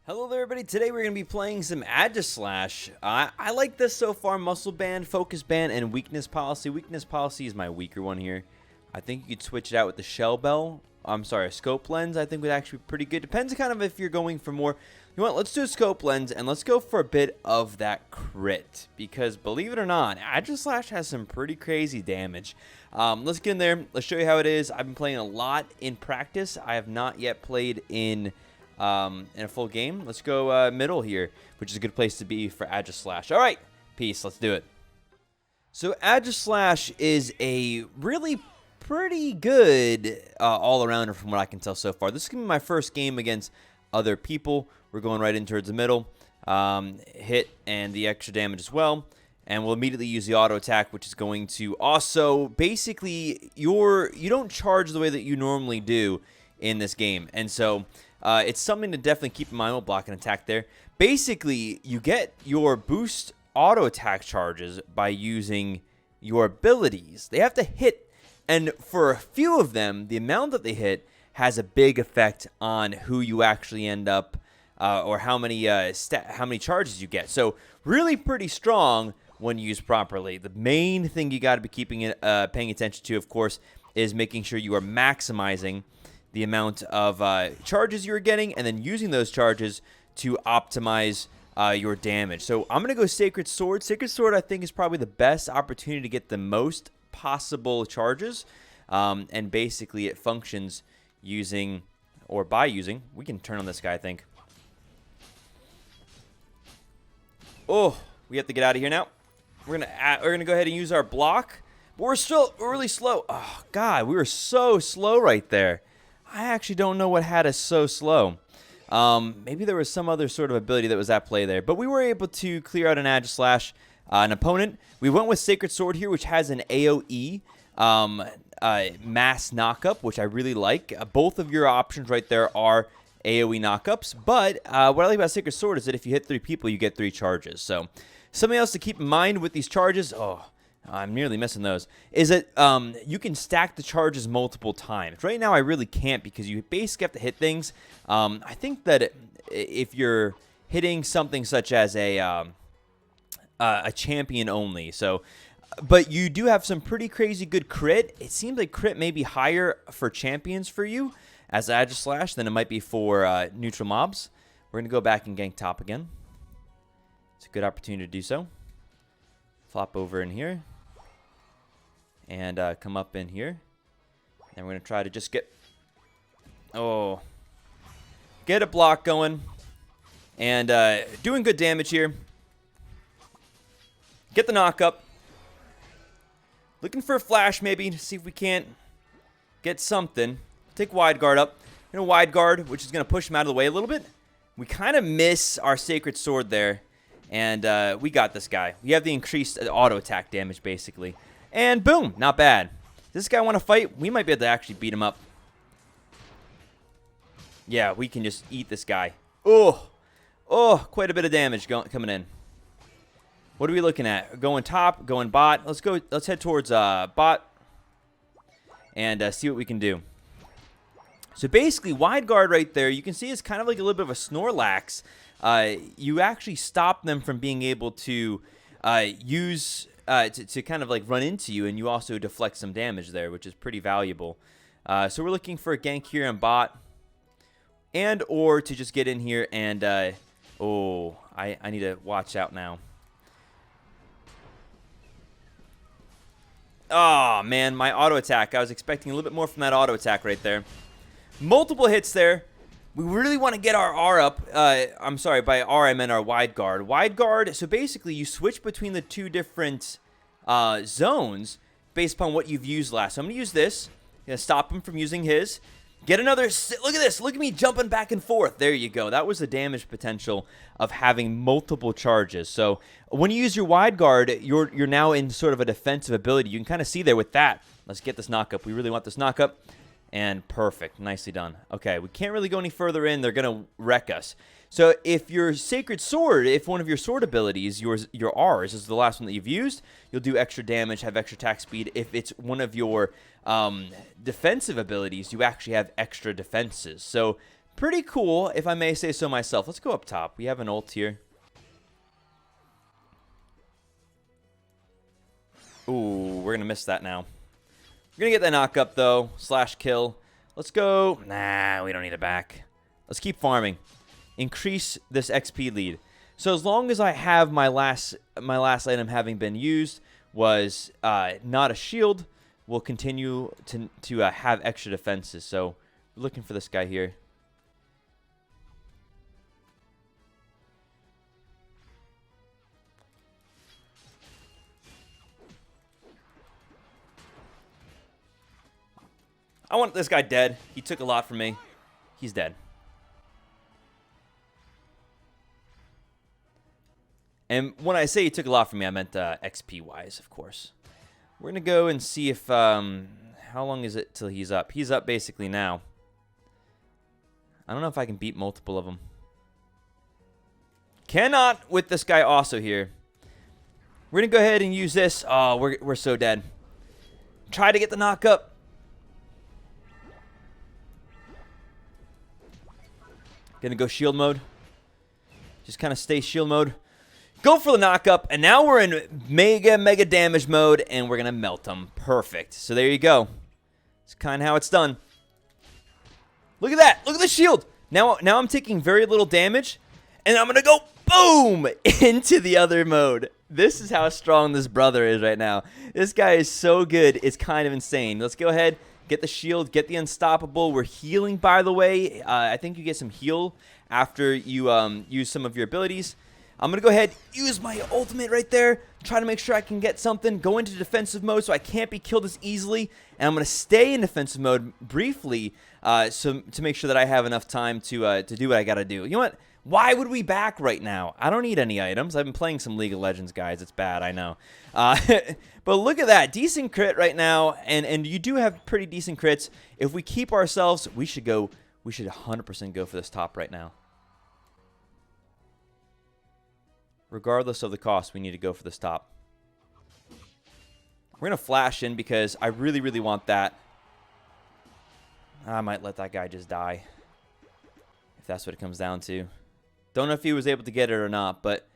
Hello there, everybody. Today we're going to be playing some Aegislash. I like this so far. Muscle Band, Focus Band, and Weakness Policy. Weakness Policy is my weaker one here. I think you could switch it out with the Shell Bell. A Scope Lens I think would actually be pretty good. Depends kind of if you're going for more. You know what, let's do a Scope Lens, and let's go for a bit of that crit. Because, believe it or not, Aegislash has some pretty crazy damage. Let's get in there. Let's show you how it is. I've been playing a lot in practice. I have not yet played in a full game. Let's go middle here, which is a good place to be for Aegislash. All right, peace. Let's do it. So Aegislash is a really pretty good all-arounder from what I can tell so far. This is going to be my first game against other people. We're going right in towards the middle. Hit and the extra damage as well. And we'll immediately use the auto attack, which is going to also basically you don't charge the way that you normally do in this game. And so it's something to definitely keep in mind. We'll block an attack there. Basically, you get your boost auto attack charges by using your abilities. They have to hit, and for a few of them, the amount that they hit has a big effect on who you actually end up, or how many charges you get. So really pretty strong when used properly. The main thing you got to be paying attention to, of course, is making sure you are maximizing the amount of charges you're getting, and then using those charges to optimize your damage. So I'm going to go Sacred Sword. Sacred Sword, I think, is probably the best opportunity to get the most possible charges. And basically, it functions using, or by using, we can turn on this guy, I think. Oh, we have to get out of here now. We're gonna go ahead and use our block. But we're still really slow. Oh, God, we were so slow right there. I actually don't know what had us so slow. Maybe there was some other sort of ability that was at play there. But we were able to clear out an Aegislash, an opponent. We went with Sacred Sword here, which has an AoE mass knockup, which I really like. Both of your options right there are AoE knockups. But what I like about Sacred Sword is that if you hit 3 people, you get 3 charges. So something else to keep in mind with these charges. Oh, I'm nearly missing those. Is that you can stack the charges multiple times. Right now, I really can't because you basically have to hit things. I think that if you're hitting something such as a champion only, but you do have some pretty crazy good crit. It seems like crit may be higher for champions for you as Aegislash than it might be for neutral mobs. We're gonna go back and gank top again. It's a good opportunity to do so. Flop over in here. And come up in here. And we're going to try to just get a block going. And doing good damage here. Get the knock up. Looking for a flash maybe to see if we can't get something. Take wide guard up. Wide guard, which is going to push him out of the way a little bit. We kind of miss our Sacred Sword there. And we got this guy. We have the increased auto attack damage basically. And boom, not bad. Does this guy want to fight? We might be able to actually beat him up. Yeah, we can just eat this guy. Oh, quite a bit of damage coming in. What are we looking at? Going top, going bot. Let's head towards bot and see what we can do. So basically, wide guard right there, you can see it's kind of like a little bit of a Snorlax. You actually stop them from being able to use... to kind of like run into you, and you also deflect some damage there, which is pretty valuable. So we're looking for a gank here on bot, and or to just get in here and I need to watch out now. Oh man, my auto attack. I was expecting a little bit more from that auto attack right there. Multiple hits there. We really want to get our R up. I'm sorry, by R I meant our wide guard. Wide guard, so basically you switch between the 2 different zones based upon what you've used last. So I'm going to use this. I'm going to stop him from using his. Get another, look at this. Look at me jumping back and forth. There you go. That was the damage potential of having multiple charges. So when you use your wide guard, you're now in sort of a defensive ability. You can kind of see there with that. Let's get this knock up. We really want this knock up. And perfect. Nicely done. Okay, we can't really go any further in. They're going to wreck us. So if your Sacred Sword, if one of your sword abilities, your R's, is the last one that you've used, you'll do extra damage, have extra attack speed. If it's one of your defensive abilities, you actually have extra defenses. So Pretty cool, if I may say so myself. Let's go up top. We have an ult here. Ooh, we're going to miss that now. We're going to get that knock up, though. Slash kill. Let's go. Nah, we don't need it back. Let's keep farming. Increase this XP lead. So as long as I have my last item having been used was not a shield, we'll continue to have extra defenses. So we're looking for this guy here. I want this guy dead. He took a lot from me. He's dead. And when I say he took a lot from me, I meant XP-wise, of course. We're going to go and see if... how long is it till he's up? He's up basically now. I don't know if I can beat multiple of them. Cannot with this guy also here. We're going to go ahead and use this. Oh, we're so dead. Try to get the knock up. Gonna go shield mode. Just kind of stay shield mode. Go for the knock up, and now we're in mega damage mode, and we're gonna melt them. Perfect. So there you go. It's kind of how it's done. Look at that. Look at the shield. Now I'm taking very little damage, and I'm gonna go boom into the other mode. This is how strong this brother is right now. This guy is so good. It's kind of insane. Let's go ahead. Get the shield, get the unstoppable. We're healing, by the way. I think you get some heal after you use some of your abilities. I'm going to go ahead, use my ultimate right there, try to make sure I can get something, go into defensive mode so I can't be killed as easily, and I'm going to stay in defensive mode briefly so to make sure that I have enough time to do what I got to do. You know what? Why would we back right now? I don't need any items. I've been playing some League of Legends, guys. It's bad, I know. But look at that. Decent crit right now, and you do have pretty decent crits. If we keep ourselves, we should 100% go for this top right now. Regardless of the cost, we need to go for this top. We're going to flash in because I really want that. I might let that guy just die, if that's what it comes down to. Don't know if he was able to get it or not, but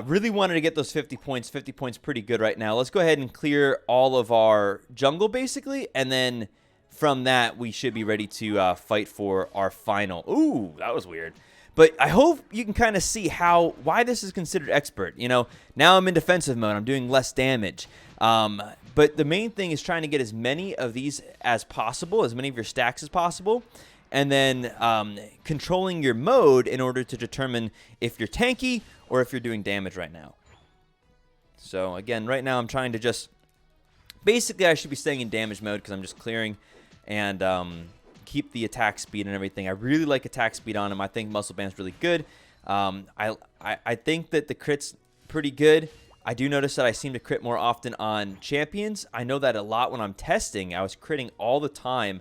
really wanted to get those 50 points. 50 points pretty good right now. Let's go ahead and clear all of our jungle, basically, and then from that, we should be ready to fight for our final. Ooh, that was weird. But I hope you can kind of see why this is considered expert. You know, now I'm in defensive mode. I'm doing less damage. But the main thing is trying to get as many of these as possible, as many of your stacks as possible, and then controlling your mode in order to determine if you're tanky or if you're doing damage right now. So, again, right now I'm trying to just... Basically, I should be staying in damage mode because I'm just clearing and keep the attack speed and everything. I really like attack speed on him. I think Muscle Band's really good. I think that the crit's pretty good. I do notice that I seem to crit more often on champions. I know that a lot when I'm testing. I was critting all the time,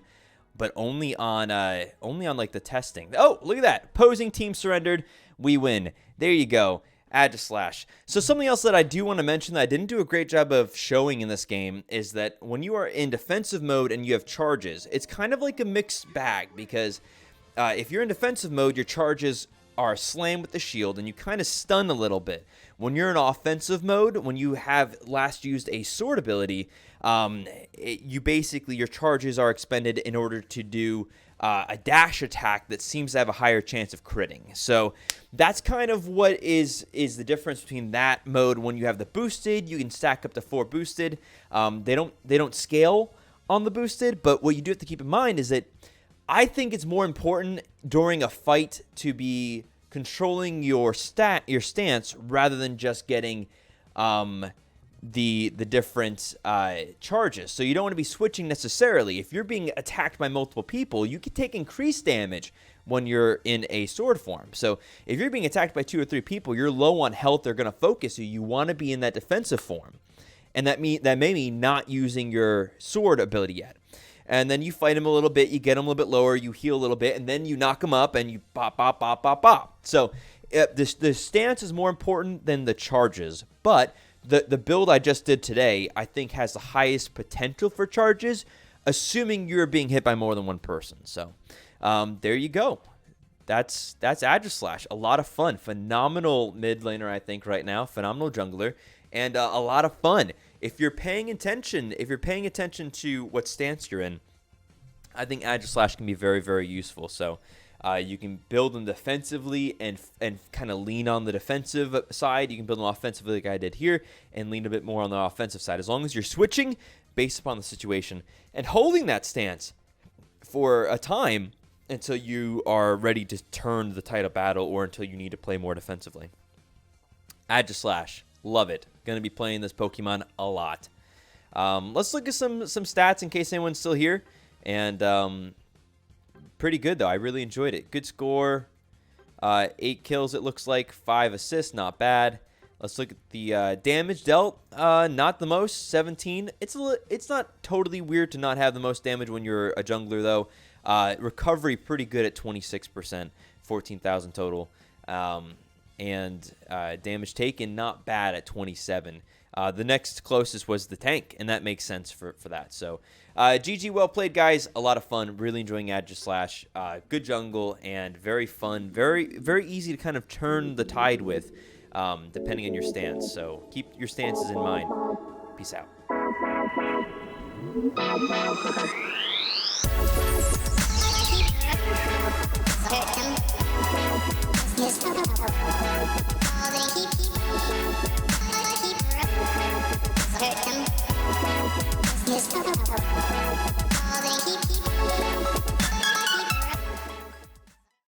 but only on like the testing. Oh, look at that. Opposing team surrendered. We win. There you go. Aegislash. So something else that I do want to mention that I didn't do a great job of showing in this game is that when you are in defensive mode and you have charges, it's kind of like a mixed bag because if you're in defensive mode, your charges are slammed with the shield and you kind of stun a little bit. When you're in offensive mode, when you have last used a sword ability, your charges are expended in order to do a dash attack that seems to have a higher chance of critting. So that's kind of what is the difference between that mode. When you have the boosted, you can stack up to 4 boosted. They don't scale on the boosted, but what you do have to keep in mind is that I think it's more important during a fight to be controlling your stance rather than just getting the different charges. So you don't want to be switching necessarily. If you're being attacked by multiple people, you can take increased damage when you're in a sword form. So if you're being attacked by 2 or 3 people, you're low on health, they're going to focus you. You want to be in that defensive form. And that may mean not using your sword ability yet. And then you fight him a little bit, you get him a little bit lower, you heal a little bit, and then you knock him up and you pop, pop, pop, pop, pop. So the stance is more important than the charges, but the build I just did today, I think, has the highest potential for charges, assuming you're being hit by more than one person. So there you go. That's Aegislash. A lot of fun. Phenomenal mid laner, I think, right now. Phenomenal jungler, and a lot of fun. If you're paying attention to what stance you're in, I think Aegislash can be very, very useful. So you can build them defensively and kind of lean on the defensive side. You can build them offensively like I did here and lean a bit more on the offensive side. As long as you're switching based upon the situation and holding that stance for a time until you are ready to turn the tide of battle or until you need to play more defensively. Aegislash, love it. Going to be playing this Pokemon a lot. Let's look at some stats in case anyone's still here. And pretty good, though. I really enjoyed it. Good score. 8 kills, it looks like. 5 assists, not bad. Let's look at the damage dealt. Not the most, 17. It's not totally weird to not have the most damage when you're a jungler, though. Recovery pretty good at 26%, 14,000 total. And damage taken not bad at 27. The next closest was the tank, and that makes sense for that. So GG, well played, guys. A lot of fun. Really enjoying Aegislash. Good jungle and very fun. Very, very easy to kind of turn the tide with, depending on your stance. So keep your stances in mind. Peace out. All